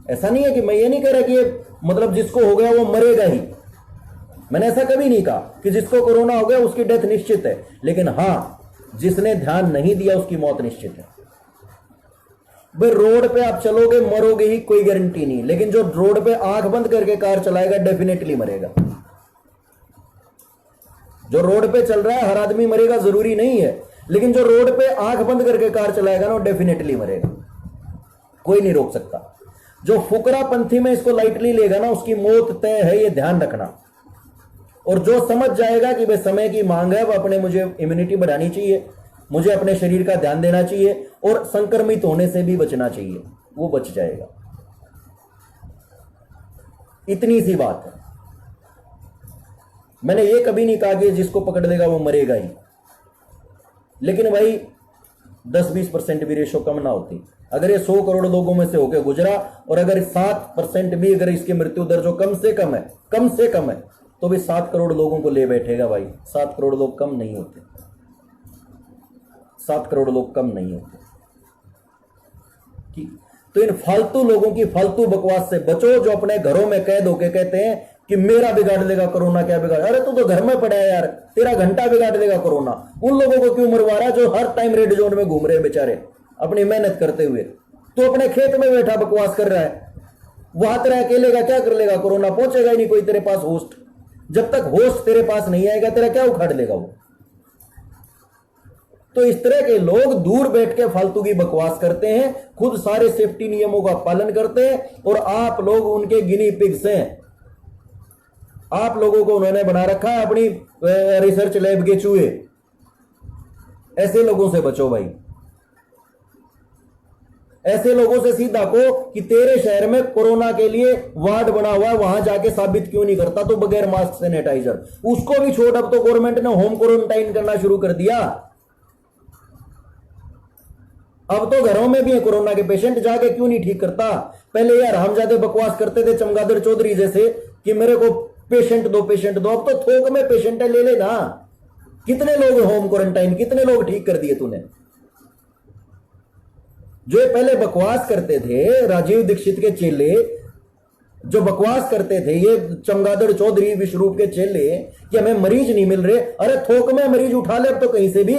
ऐसा नहीं है कि मैं ये नहीं कह रहा कि ये मतलब जिसको हो गया वो मरेगा ही, मैंने ऐसा कभी नहीं कहा कि जिसको कोरोना हो गया उसकी डेथ निश्चित है, लेकिन हां, जिसने ध्यान नहीं दिया उसकी मौत निश्चित है। भाई रोड पे आप चलोगे मरोगे ही, कोई गारंटी नहीं, लेकिन जो रोड पे आंख बंद करके कार चलाएगा डेफिनेटली मरेगा। जो रोड पे चल रहा है हर आदमी मरेगा जरूरी नहीं है, लेकिन जो रोड पे आंख बंद करके कार चलाएगा ना वो डेफिनेटली मरेगा, कोई नहीं रोक सकता। जो फुकरा पंथी में इसको लाइटली लेगा ना उसकी मौत तय है, ये ध्यान रखना। और जो समझ जाएगा कि भाई समय की मांग है, वो अपने मुझे इम्यूनिटी बढ़ानी चाहिए, मुझे अपने शरीर का ध्यान देना चाहिए और संक्रमित होने से भी बचना चाहिए, वो बच जाएगा। इतनी सी बात है। मैंने ये कभी नहीं कहा कि जिसको पकड़ लेगा वो मरेगा ही, लेकिन भाई 10-20% भी रेशो कम ना होती। अगर ये 100 करोड़ लोगों में से होकर गुजरा और अगर 7% भी अगर इसकी मृत्यु दर जो कम से कम है, तो भी 7 करोड़ लोगों को ले बैठेगा भाई। 7 करोड़ लोग कम नहीं होते, 7 करोड़ लोग कम नहीं होते। ठीक, तो इन फालतू लोगों की फालतू बकवास से बचो, जो अपने घरों में कैद होके कहते हैं कि मेरा बिगाड़ लेगा कोरोना। क्या बिगाड़? अरे तू तो घर में पड़ा है यार, तेरा घंटा बिगाड़ लेगा कोरोना। उन लोगों को क्यों मरवा रहा है जो हर टाइम रेड जोन में घूम रहे हैं बेचारे अपनी मेहनत करते हुए? तो अपने खेत में बैठा बकवास कर रहा है, वहां तेरा अकेले का क्या कर लेगा? कोरोना पहुंचेगा ही नहीं कोई तेरे पास होस्ट। जब तक होस्ट तेरे पास नहीं आएगा तेरा क्या उखाड़ लेगा वो? तो इस तरह के लोग दूर बैठ के फालतू की बकवास करते हैं, खुद सारे सेफ्टी नियमों का पालन करते हैं, और आप लोग उनके गिनी पिग्स हैं। आप लोगों को उन्होंने बना रखा है अपनी रिसर्च लैब के चूहे। ऐसे लोगों से बचो भाई। ऐसे लोगों से सीधा को कि तेरे शहर में कोरोना के लिए वार्ड बना हुआ है, वहां जाके साबित क्यों नहीं करता तो बगैर मास्क सैनिटाइजर? उसको भी छोड़, अब तो गवर्नमेंट ने होम क्वारंटाइन करना शुरू कर दिया। अब तो घरों में भी है कोरोना के पेशेंट, जाके क्यों नहीं ठीक करता? पहले यार हम ज्यादा बकवास करते थे चमगादड़ चौधरी जैसे कि मेरे को पेशेंट दो। अब तो थोक में पेशेंट ले लेना। कितने लोग होम क्वारंटाइन, कितने लोग ठीक कर दिए तूने? जो पहले बकवास करते थे, राजीव दीक्षित के चेले जो बकवास करते थे, ये चमगादड़ चौधरी विश्वरूप के चेले, कि हमें मरीज नहीं मिल रहे। अरे थोक में मरीज उठा ले अब तो कहीं से भी।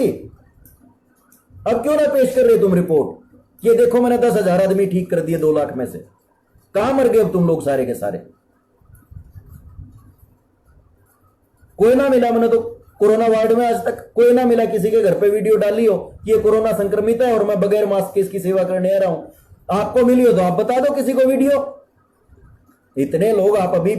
अब क्यों ना पेश कर रहे तुम रिपोर्ट कि देखो मैंने 10,000 आदमी ठीक कर दिए 2 लाख में से? कहां मर गए अब तुम लोग सारे के सारे? कोई ना मिला, मैंने तो कोरोना वार्ड में आज तक कोई ना मिला किसी के घर पे वीडियो डाली हो कि ये कोरोना संक्रमित है और मैं बगैर मास्क के इसकी सेवा करने आ रहा हूं। आपको मिली हो तो आप बता दो किसी को वीडियो। इतने लोग आप अभी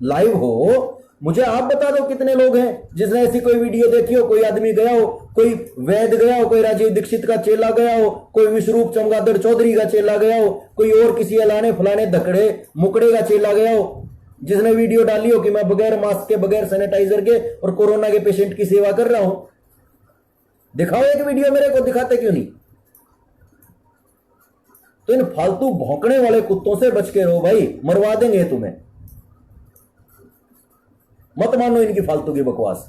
लाइव हो, मुझे आप बता दो कितने लोग हैं जिसने ऐसी कोई वीडियो देखी हो? कोई आदमी गया हो, कोई वैद्य गया हो, कोई राजीव दीक्षित का चेला गया हो, कोई विश्वरूप चमगादड़ चौधरी का चेला गया हो, कोई और किसी अलाने फलाने धकड़े मुकड़े का चेला गया हो जिसने वीडियो डाली हो कि मैं बगैर मास्क के, बगैर सैनिटाइजर के और कोरोना के पेशेंट की सेवा कर रहा हूं? दिखाओ एक वीडियो मेरे को, दिखाते क्यों नहीं? तो इन फालतू भौंकने वाले कुत्तों से बच के रहो भाई, मरवा देंगे तुम्हें। मत मानो इनकी फालतू की बकवास।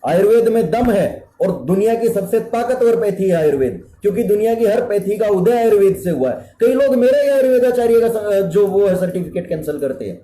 आयुर्वेद में दम है और दुनिया की सबसे ताकतवर पैथी है आयुर्वेद, क्योंकि दुनिया की हर पैथी का उदय आयुर्वेद से हुआ है। कई लोग मेरे आयुर्वेदाचार्य का जो वो है सर्टिफिकेट कैंसिल करते हैं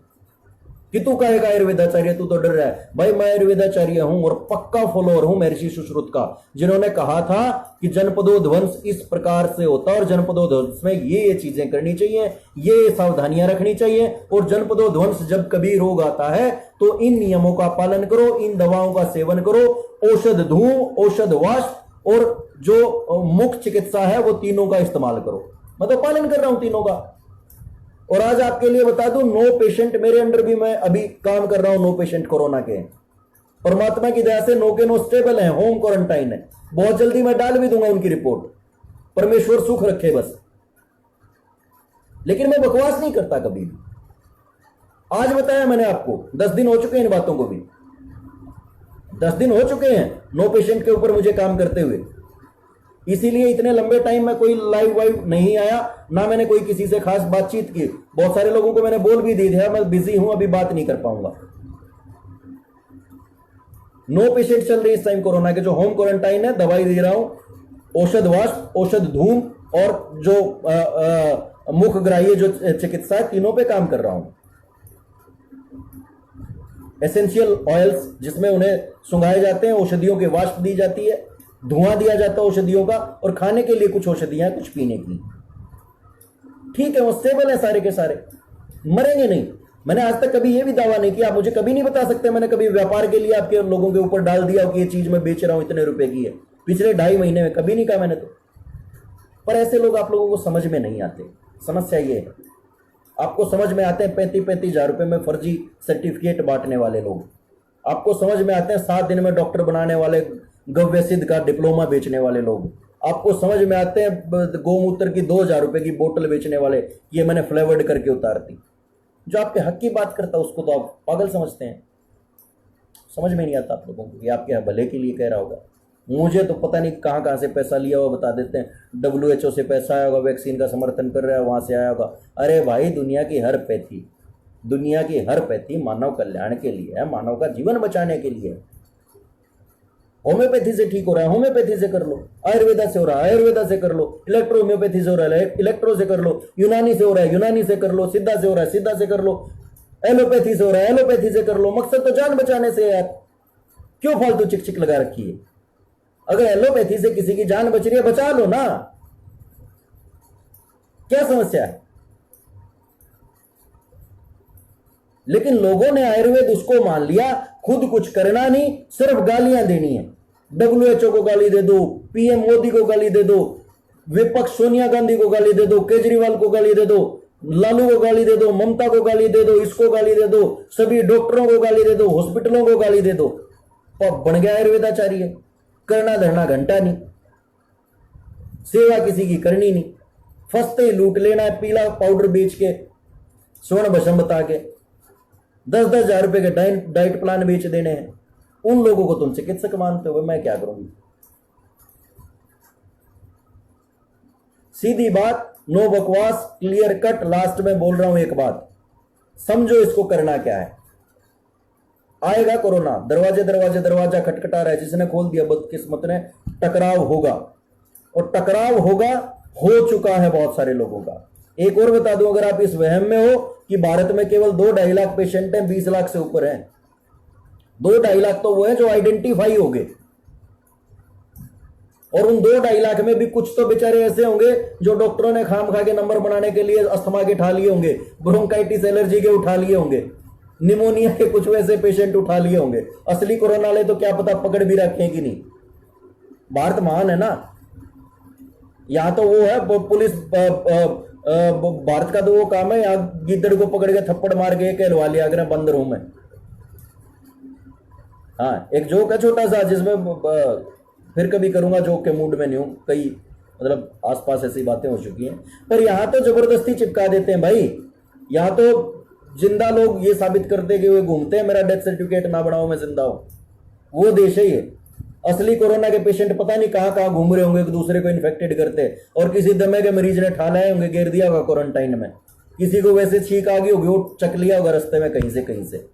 कि तू कहेगा आयुर्वेदाचार्य, तू तो डर रहा है। भाई मैं आयुर्वेदाचार्य हूं और पक्का फॉलोअर हूं महर्षि सुश्रुत का, जिन्होंने कहा था कि जनपदोध्वंस इस प्रकार से होता है और जनपदोध्वंस में ये चीजें करनी चाहिए, ये सावधानियां रखनी चाहिए, और जनपदोध्वंस जब कभी रोग आता है तो इन नियमों का पालन करो, इन दवाओं का सेवन करो, औषध धूं, औषध वाष्प और जो मुख्य चिकित्सा है वो तीनों का इस्तेमाल करो। मैं तो पालन कर रहा हूं तीनों का। और आज आपके लिए बता दूं, 9 पेशेंट मेरे अंडर भी मैं अभी काम कर रहा हूं, 9 पेशेंट कोरोना के। परमात्मा की दया से 9 के 9 स्टेबल हैं, होम क्वारंटाइन है। बहुत जल्दी मैं डाल भी दूंगा उनकी रिपोर्ट, परमेश्वर सुख रखे बस। लेकिन मैं बकवास नहीं करता कभी भी। आज बताया मैंने आपको, 10 दिन हो चुके हैं इन बातों को भी, 10 दिन हो चुके हैं 9 पेशेंट के ऊपर मुझे काम करते हुए। इसीलिए इतने लंबे टाइम में कोई लाइव वाइव नहीं आया, ना मैंने कोई किसी से खास बातचीत की। बहुत सारे लोगों को मैंने बोल भी दी दिया मैं बिजी हूं, अभी बात नहीं कर पाऊंगा। नो पेशेंट चल रही इस टाइम कोरोना के। जो होम क्वारंटाइन है, दवाई दे रहा हूं, औषध वाष्प, औषध धूम और जो मुख ग्राह्य जो चिकित्सा है, तीनों पे काम कर रहा हूं। एसेंशियल ऑयल्स जिसमें उन्हें सुंघाए जाते हैं, औषधियों के वाष्प दी जाती है, धुआं दिया जाता है औषधियों का, और खाने के लिए कुछ औषधियां, कुछ पीने की। ठीक है, वो स्टेबल है सारे के सारे, मरेंगे नहीं। मैंने आज तक कभी ये भी दावा नहीं किया, आप मुझे कभी नहीं बता सकते मैंने कभी व्यापार के लिए आपके लोगों के ऊपर डाल दिया कि ये चीज मैं बेच रहा हूं इतने रुपए की है, पिछले 2.5 महीने में कभी नहीं कहा मैंने तो। पर ऐसे लोग आप लोगों को समझ में नहीं आते। समस्या ये है, आपको समझ में आते हैं 35-35 हजार रुपए में फर्जी सर्टिफिकेट बांटने वाले लोग, आपको समझ में आते हैं 7 दिन में डॉक्टर बनाने वाले, गव्य सिद्ध का डिप्लोमा बेचने वाले लोग, आपको समझ में आते हैं गोमूत्र की 2,000 रुपए की बोतल बेचने वाले, ये मैंने फ्लेवर्ड करके उतार दी। जो आपके हक की बात करता है उसको तो आप पागल समझते हैं। समझ में नहीं आता आप लोगों को कि आपके भले के लिए कह रहा होगा। मुझे तो पता नहीं कहाँ कहाँ से पैसा लिया हुआ बता देते हैं। WHO से पैसा आया होगा, वैक्सीन का समर्थन कर रहा है, वहाँ से आया होगा। अरे भाई, दुनिया की हर पैथी मानव कल्याण के लिए है, मानव का जीवन बचाने के लिए। होम्योपैथी से ठीक हो रहा है, होम्योपैथी से कर लो। आयुर्वेदा से हो रहा है, आयुर्वेदा से कर लो। इलेक्ट्रो होम्योपैथी से हो रहा है, इलेक्ट्रो से कर लो। यूनानी से हो रहा है, यूनानी से कर लो। सिद्धा से हो रहा है, सिद्धा से कर लो। एलोपैथी से हो रहा है, एलोपैथी से कर लो। मकसद तो जान बचाने से यार, क्यों फालतू चिक चिक लगा रखी है? अगर एलोपैथी से किसी की जान बच रही है, बचा लो ना, क्या समस्या है? लेकिन लोगों ने आयुर्वेद उसको मान लिया, खुद कुछ करना नहीं, सिर्फ गालियां देनी है। WHO को गाली दे दो, PM मोदी को गाली दे दो, विपक्ष सोनिया गांधी को गाली दे दो, केजरीवाल को गाली दे दो, लालू को गाली दे दो, ममता को गाली दे दो, इसको गाली दे दो, सभी डॉक्टरों को गाली दे दो, हॉस्पिटलों को गाली दे दो। और बन गया आयुर्वेदाचार्य, करना धरना घंटा नहीं, सेवा किसी की करनी नहीं, फंसते ही लूट लेना है, पीला पाउडर बेच के, स्वर्ण भस्म बता के 10-10 हजार रुपए के डाइट प्लान बेच देने हैं। उन लोगों को तुम चिकित्सक मानते हो, मैं क्या करूंगी? सीधी बात, नो बकवास, क्लियर कट। लास्ट में बोल रहा हूं एक बात, समझो इसको करना क्या है। आएगा कोरोना, दरवाजा खटखटा रहा है, जिसने खोल दिया बदकिस्मत ने, टकराव होगा, और टकराव होगा, हो चुका है बहुत सारे लोगों का। एक और बता दूं, अगर आप इस वहम में हो कि भारत में केवल 2-2.5 लाख पेशेंट हैं, 20 लाख से ऊपर हैं, 2-2.5 लाख तो वो हैं जो आइडेंटिफाई हो गए, और उन 2-2.5 लाख में भी कुछ तो बेचारे ऐसे होंगे जो डॉक्टरों ने खाम खा के नंबर बनाने के लिए अस्थमा के उठा लिए होंगे, ब्रोंकाइटिस एलर्जी के उठा लिए होंगे, निमोनिया के कुछ वैसे पेशेंट उठा लिए होंगे। असली कोरोना वाले तो क्या पता पकड़ भी रखे कि नहीं। भारत महान है ना, यहां तो वो है पुलिस, भारत का तो वो काम है, यहाँ गिद्दड़ को पकड़ के थप्पड़ मार के कहलवा लिया अगर बंद रूम में। हाँ, एक जोक है छोटा सा, जिसमें फिर कभी करूंगा, जोक के मूड में नहीं हूं, कई मतलब आसपास ऐसी बातें हो चुकी हैं। पर यहां तो जबरदस्ती चिपका देते हैं भाई, यहां तो जिंदा लोग ये साबित करते कि वे घूमते हैं मेरा डेथ सर्टिफिकेट ना बनाओ मैं जिंदा हूं। वो देश है ये। असली कोरोना के पेशेंट पता नहीं कहां कहां घूम रहे होंगे, एक दूसरे को इन्फेक्टेड करते, और किसी दमे के मरीज ने ठा लाए होंगे, घेर दिया होगा क्वारंटाइन में। किसी को वैसे छींक आ गई होगी, वो चक लिया होगा रास्ते में कहीं से,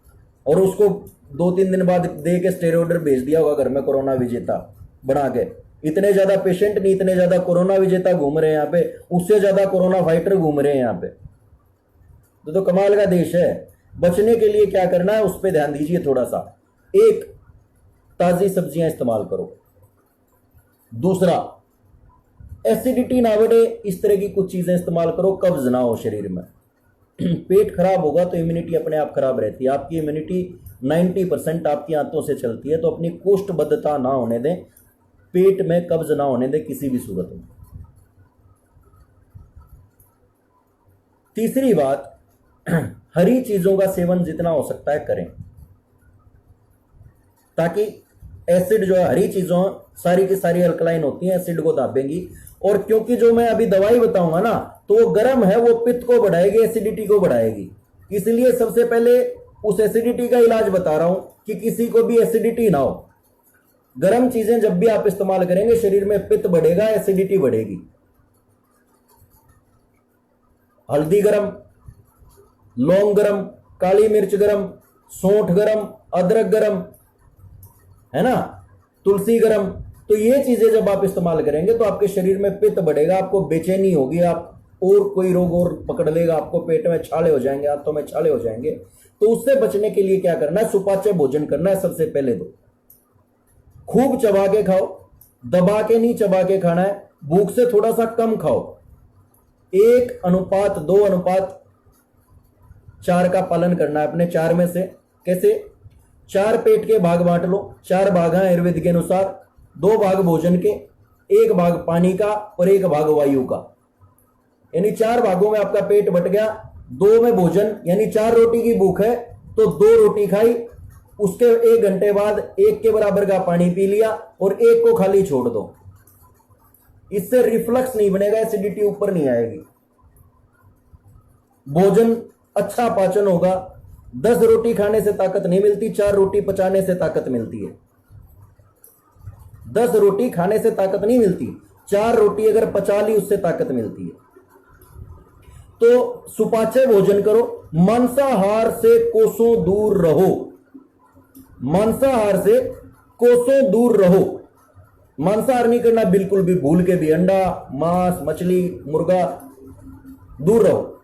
और उसको 2-3 दिन बाद दे के स्टेरॉइड भेज दिया होगा घर में, कोरोना विजेता बना के। इतने ज्यादा पेशेंट नहीं, इतने ज्यादा कोरोना विजेता घूम रहे हैं यहाँ पे, उससे ज्यादा कोरोना फाइटर घूम रहे हैं यहाँ पे। तो कमाल का देश है। बचने के लिए क्या करना है उस पर ध्यान दीजिए थोड़ा सा। एक, ताजी सब्जियां इस्तेमाल करो। दूसरा, एसिडिटी ना बढ़े इस तरह की कुछ चीजें इस्तेमाल करो, कब्ज ना हो शरीर में। पेट खराब होगा तो इम्यूनिटी अपने आप खराब रहती है। आपकी इम्यूनिटी 90% आपकी आंतों से चलती है, तो अपनी कोष्ठबद्धता ना होने दें, पेट में कब्ज ना होने दें किसी भी सूरत में। तीसरी बात, हरी चीजों का सेवन जितना हो सकता है करें, ताकि एसिड जो है, हरी चीजों सारी की सारी अल्कलाइन होती हैं, एसिड को दाबेंगी। और क्योंकि जो मैं अभी दवाई बताऊंगा ना, तो वो गर्म है, वो पित्त को बढ़ाएगी, एसिडिटी को बढ़ाएगी। इसलिए सबसे पहले उस एसिडिटी का इलाज बता रहा हूं कि किसी को भी एसिडिटी ना हो। गर्म चीजें जब भी आप इस्तेमाल करेंगे शरीर में पित्त बढ़ेगा, एसिडिटी बढ़ेगी। हल्दी गरम, लौंग गरम, काली मिर्च गरम, सौंठ गरम, अदरक गरम, है ना, तुलसी गरम। तो ये चीजें जब आप इस्तेमाल करेंगे तो आपके शरीर में पित्त बढ़ेगा, आपको बेचैनी होगी, आप और कोई रोग और पकड़ लेगा, आपको पेट में छाले हो जाएंगे, हाथों में छाले हो जाएंगे। तो उससे बचने के लिए क्या करना है, सुपाच्य भोजन करना है। सबसे पहले तो खूब चबा के खाओ, दबा के नहीं चबा के खाना है। भूख से थोड़ा सा कम खाओ, 1:2:4 का पालन करना है अपने 4 में से। कैसे? 4 पेट के भाग बांट लो, 4 भाग हैं आयुर्वेद के अनुसार, 2 भाग भोजन के, 1 भाग पानी का और 1 भाग वायु का। यानी 4 भागों में आपका पेट बट गया, 2 में भोजन, यानी 4 रोटी की भूख है तो 2 रोटी खाई, उसके 1 घंटे बाद 1 के बराबर का पानी पी लिया और 1 को खाली छोड़ दो। इससे रिफ्लक्स नहीं बनेगा, एसिडिटी ऊपर नहीं आएगी, भोजन अच्छा पाचन होगा। 10 रोटी खाने से ताकत नहीं मिलती, 4 रोटी पचाने से ताकत मिलती है। 10 रोटी खाने से ताकत नहीं मिलती, 4 रोटी अगर पचा ली उससे ताकत मिलती है। तो सुपाच्य भोजन करो, मांसाहार से कोसों दूर रहो, मांसाहार से कोसों दूर रहो। मांसाहार नहीं करना बिल्कुल भी, भूल के भी। अंडा, मांस, मछली, मुर्गा दूर रहो।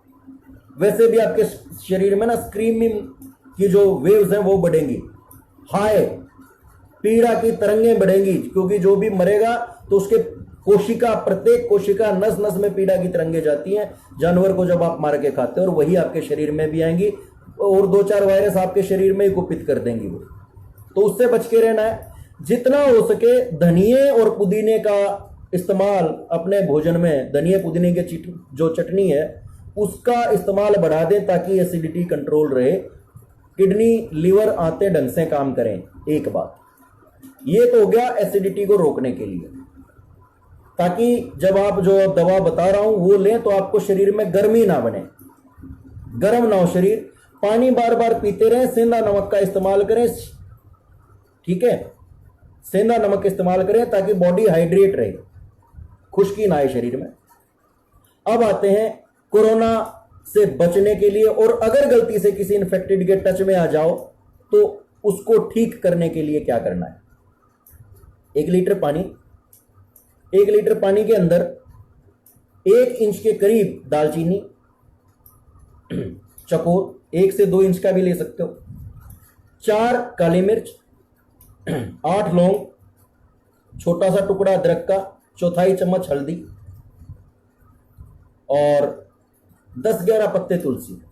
वैसे भी आपके शरीर में ना स्क्रीमिंग की जो वेव्स हैं वो बढ़ेंगी, हाय पीड़ा की तरंगें बढ़ेंगी, क्योंकि जो भी मरेगा तो उसके कोशिका, प्रत्येक कोशिका, नस नस में पीड़ा की तरंगें जाती हैं जानवर को जब आप मार के खाते हो, और वही आपके शरीर में भी आएंगी और 2-4 वायरस आपके शरीर में ही कुपित कर देंगी वो। तो उससे बच के रहना है। जितना हो सके धनिये और पुदीने का इस्तेमाल अपने भोजन में, धनिये पुदीने की जो चटनी है उसका इस्तेमाल बढ़ा दें ताकि एसिडिटी कंट्रोल रहे, किडनी लिवर आते ढंग से काम करें। एक बात ये तो हो गया एसिडिटी को रोकने के लिए, ताकि जब आप जो दवा बता रहा हूं वो लें तो आपको शरीर में गर्मी ना बने, गर्म ना हो शरीर। पानी बार बार पीते रहें, सेंधा नमक का इस्तेमाल करें, ठीक है, सेंधा नमक इस्तेमाल करें ताकि बॉडी हाइड्रेट रहे, खुश्की ना आए शरीर में। अब आते हैं कोरोना से बचने के लिए, और अगर गलती से किसी इन्फेक्टेड के टच में आ जाओ तो उसको ठीक करने के लिए क्या करना है। 1 लीटर पानी, 1 लीटर पानी के अंदर 1 इंच के करीब दालचीनी, चकोर 1 से 2 इंच का भी ले सकते हो, 4 काली मिर्च, 8 लौंग, छोटा सा टुकड़ा अदरक का, 1/4 चम्मच हल्दी और 10-11 पत्ते तुलसी।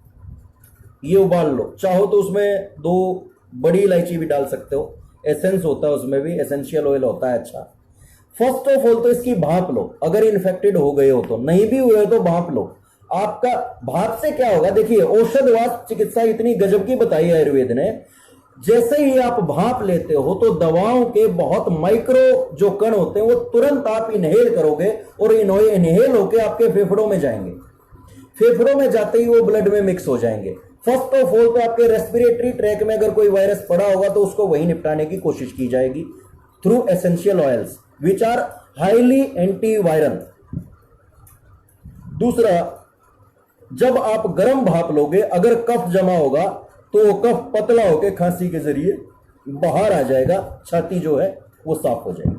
ये उबाल लो, चाहो तो उसमें 2 बड़ी इलायची भी डाल सकते हो, एसेंस होता है उसमें भी, एसेंशियल ऑयल होता है अच्छा। फर्स्ट ऑफ ऑल तो इसकी भाप लो, अगर इन्फेक्टेड हो गए हो तो, नहीं भी हुए तो भाप लो। आपका भाप से क्या होगा, देखिए औषधवाद चिकित्सा इतनी गजब की बताई है आयुर्वेद ने, जैसे ही आप भाप लेते हो तो दवाओं के बहुत माइक्रो जो कण होते हैं वो तुरंत आप इनहेल करोगे और इनहेल होके आपके फेफड़ों में जाएंगे, फेफड़ों में जाते ही वो ब्लड में मिक्स हो जाएंगे। फर्स्ट ऑफ ऑल तो आपके रेस्पिरेटरी ट्रैक में अगर कोई वायरस पड़ा होगा तो उसको वहीं निपटाने की कोशिश की जाएगी through essential oils which are highly antiviral. दूसरा, जब आप गर्म भाप लोगे, अगर कफ जमा होगा तो वो कफ पतला होकर खांसी के जरिए बाहर आ जाएगा, छाती जो है वो साफ हो जाएगी।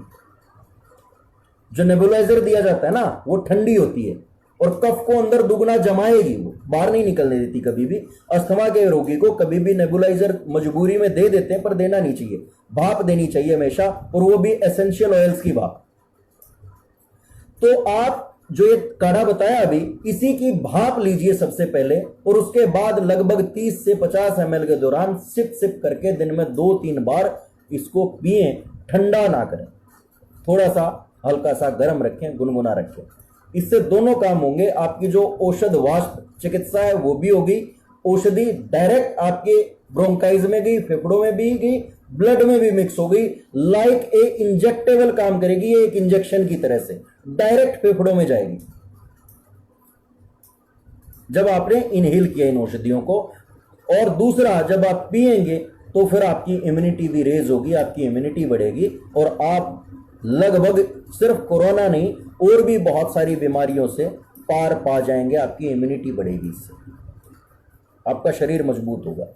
जो नेबुलाइजर दिया जाता है ना वो ठंडी होती है और कफ को अंदर दुगना जमाएगी, वो बाहर नहीं निकलने देती कभी भी। अस्थमा के रोगी को कभी भी नेबुलाइजर मजबूरी में दे देते हैं पर देना नहीं चाहिए, भाप देनी चाहिए हमेशा, और वो भी एसेंशियल ऑयल्स की भाप। तो आप जो ये काढ़ा बताया अभी, इसी की भाप लीजिए सबसे पहले, और उसके बाद लगभग 30 से 50 ml के दौरान सिप सिप करके दिन में 2-3 बार इसको पिए। ठंडा ना करें, थोड़ा सा हल्का सा गर्म रखें, गुनगुना रखें। इससे दोनों काम होंगे, आपकी जो औषध वास्त चिकित्सा है वो भी होगी, औषधि डायरेक्ट आपके ब्रोंकाइज में गई, फेफड़ों में भी गई, ब्लड में भी मिक्स हो गई, लाइक ए इंजेक्टेबल काम करेगी, ये एक इंजेक्शन की तरह से डायरेक्ट फेफड़ों में जाएगी जब आपने इनहेल किया इन औषधियों को। और दूसरा, जब आप पिएंगे तो फिर आपकी इम्यूनिटी भी रेज होगी, आपकी इम्यूनिटी बढ़ेगी और आप लगभग सिर्फ कोरोना नहीं और भी बहुत सारी बीमारियों से पार पा जाएंगे। आपकी इम्यूनिटी बढ़ेगी, इससे आपका शरीर मजबूत होगा।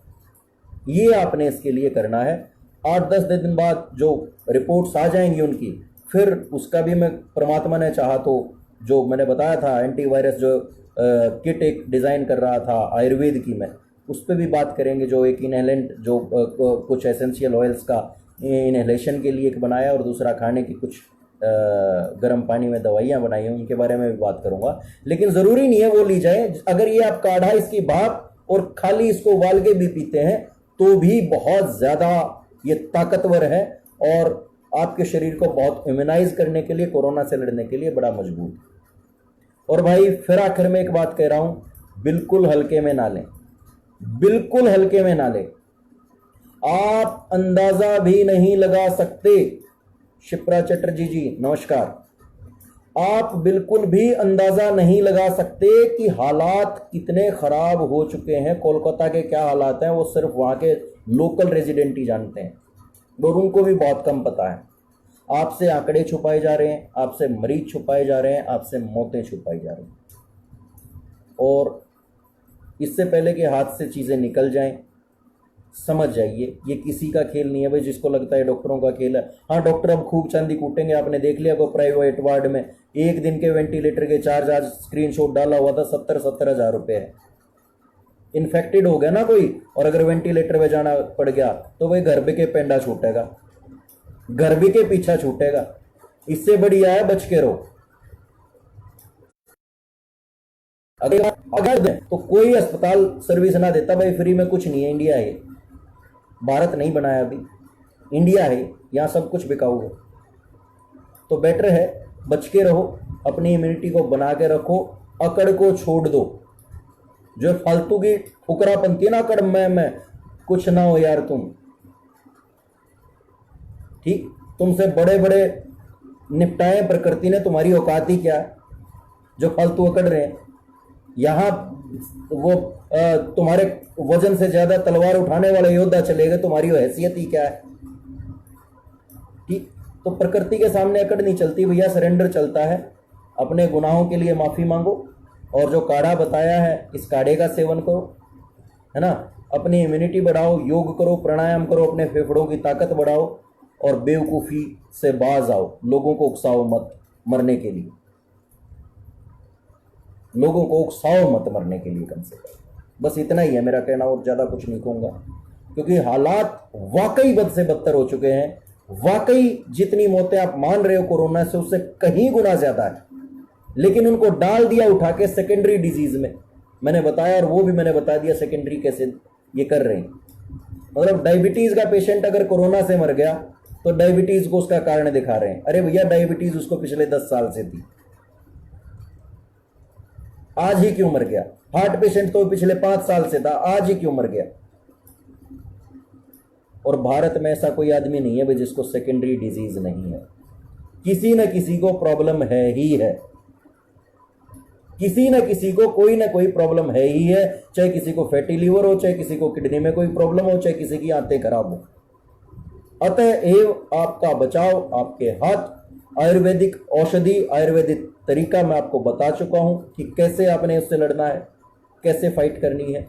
ये आपने इसके लिए करना है। 8-10 दिन बाद जो रिपोर्ट्स आ जाएंगी उनकी, फिर उसका भी मैं परमात्मा ने चाहा तो जो मैंने बताया था एंटीवायरस जो किट एक डिज़ाइन कर रहा था आयुर्वेद की, मैं उस पर भी बात करेंगे। जो एक इनहेलेंट जो कुछ एसेंशियल ऑयल्स का इनहेलेशन के लिए एक बनाया और दूसरा खाने की कुछ गर्म पानी में दवाइयाँ बनाई हैं, उनके बारे में भी बात करूँगा। लेकिन ज़रूरी नहीं है वो ली जाए। अगर ये आप काढ़ा इसकी भाप और खाली इसको उबाल के भी पीते हैं तो भी बहुत ज़्यादा ये ताकतवर है और आपके शरीर को बहुत इम्यूनाइज करने के लिए, कोरोना से लड़ने के लिए बड़ा मजबूत। और भाई फिर आखिर में एक बात कह रहा हूँ, बिल्कुल हल्के में ना लें, बिल्कुल हल्के में ना लें। आप अंदाजा भी नहीं लगा सकते, शिप्रा चटर्जी जी नमस्कार, आप बिल्कुल भी अंदाजा नहीं लगा सकते कि हालात कितने खराब हो चुके हैं। कोलकाता के क्या हालात हैं वो सिर्फ वहाँ के लोकल रेजिडेंट ही जानते हैं और उनको भी बहुत कम पता है। आपसे आंकड़े छुपाए जा रहे हैं, आपसे मरीज छुपाए जा रहे हैं, आपसे मौतें छुपाई जा रही हैं। और इससे पहले कि हाथ से चीज़ें निकल जाएं, समझ जाइए ये किसी का खेल नहीं है। भाई जिसको लगता है डॉक्टरों का खेल है, हाँ डॉक्टर अब खूब चांदी कूटेंगे। आपने देख लिया को प्राइवेट वार्ड में एक दिन के वेंटिलेटर के चार्ज आज स्क्रीनशॉट डाला हुआ था 70-70 हज़ार रुपये है। इन्फेक्टेड हो गया ना कोई और अगर वेंटिलेटर में जाना पड़ गया तो वही घर के पेंडा छूटेगा, घर के पीछा छूटेगा। इससे बढ़िया है बच के रहो। अगर तो कोई अस्पताल सर्विस ना देता, भाई फ्री में कुछ नहीं है। इंडिया है, भारत नहीं बनाया अभी, इंडिया है, यहाँ सब कुछ बिकाऊ है। तो बेटर है बच के रहो, अपनी इम्यूनिटी को बना के रखो, अकड़ को छोड़ दो। जो फालतू की फुकरापंती है ना, अकड़ मैं कुछ ना हो यार तुम, ठीक, तुमसे बड़े बड़े निपटाए प्रकृति ने, तुम्हारी औकात ही क्या है जो फालतू अकड़ रहे हैं। यहाँ वो तुम्हारे वजन से ज्यादा तलवार उठाने वाला योद्धा चलेगा, तुम्हारी हैसियत ही क्या है। ठीक, तो प्रकृति के सामने अकड़ नहीं चलती भैया, सरेंडर चलता है। अपने गुनाहों के लिए माफी मांगो और जो काढ़ा बताया है इस काढ़े का सेवन करो, है ना। अपनी इम्यूनिटी बढ़ाओ, योग करो, प्राणायाम करो, अपने फेफड़ों की ताकत बढ़ाओ और बेवकूफ़ी से बाज आओ। लोगों को उकसाओ मत मरने के लिए, लोगों को उकसाओ मत मरने के लिए कम से कम। बस इतना ही है मेरा कहना, और ज़्यादा कुछ नहीं कहूँगा, क्योंकि हालात वाकई बद से बदतर हो चुके हैं। वाकई जितनी मौतें आप मान रहे हो कोरोना से उससे कहीं गुना ज़्यादा है, लेकिन उनको डाल दिया उठा के सेकेंडरी डिजीज़ में। मैंने बताया और वो भी मैंने बता दिया सेकेंडरी कैसे ये कर रहे हैं। मतलब डायबिटीज़ का पेशेंट अगर कोरोना से मर गया तो डायबिटीज़ को उसका कारण दिखा रहे हैं। अरे भैया डायबिटीज़ उसको पिछले 10 साल से थी, आज ही क्यों मर गया। हार्ट पेशेंट तो पिछले 5 साल से था, आज ही क्यों मर गया। और भारत में ऐसा कोई आदमी नहीं है भाई जिसको सेकेंडरी डिजीज नहीं है। किसी न किसी को प्रॉब्लम है ही है, किसी न किसी को कोई ना कोई प्रॉब्लम है ही है। चाहे किसी को फैटी लीवर हो, चाहे किसी को किडनी में कोई प्रॉब्लम हो, चाहे किसी की आंतें खराब हो। अतएव आपका बचाव आपके हाथ। आयुर्वेदिक औषधि, आयुर्वेदिक तरीका मैं आपको बता चुका हूं कि कैसे आपने उससे लड़ना है, कैसे फाइट करनी है,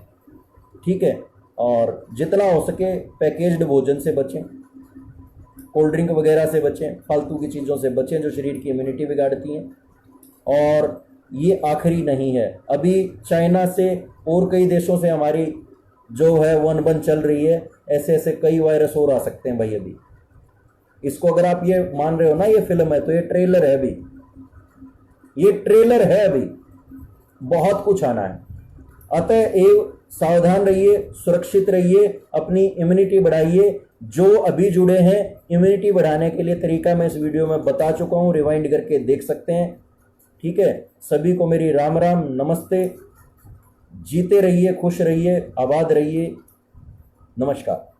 ठीक है। और जितना हो सके पैकेज्ड भोजन से बचें, कोल्ड ड्रिंक वगैरह से बचें, फालतू की चीज़ों से बचें जो शरीर की इम्यूनिटी बिगाड़ती हैं। और ये आखिरी नहीं है, अभी चाइना से और कई देशों से हमारी जो है वो अनबन चल रही है। ऐसे ऐसे कई वायरस और आ सकते हैं भाई। अभी इसको अगर आप ये मान रहे हो ना ये फिल्म है, तो ये ट्रेलर है, अभी ये ट्रेलर है, अभी बहुत कुछ आना है। अतएव सावधान रहिए, सुरक्षित रहिए, अपनी इम्यूनिटी बढ़ाइए। जो अभी जुड़े हैं, इम्यूनिटी बढ़ाने के लिए तरीका मैं इस वीडियो में बता चुका हूं, रिवाइंड करके देख सकते हैं, ठीक है। सभी को मेरी राम राम नमस्ते। जीते रहिए, खुश रहिए, आबाद रहिए, नमस्कार।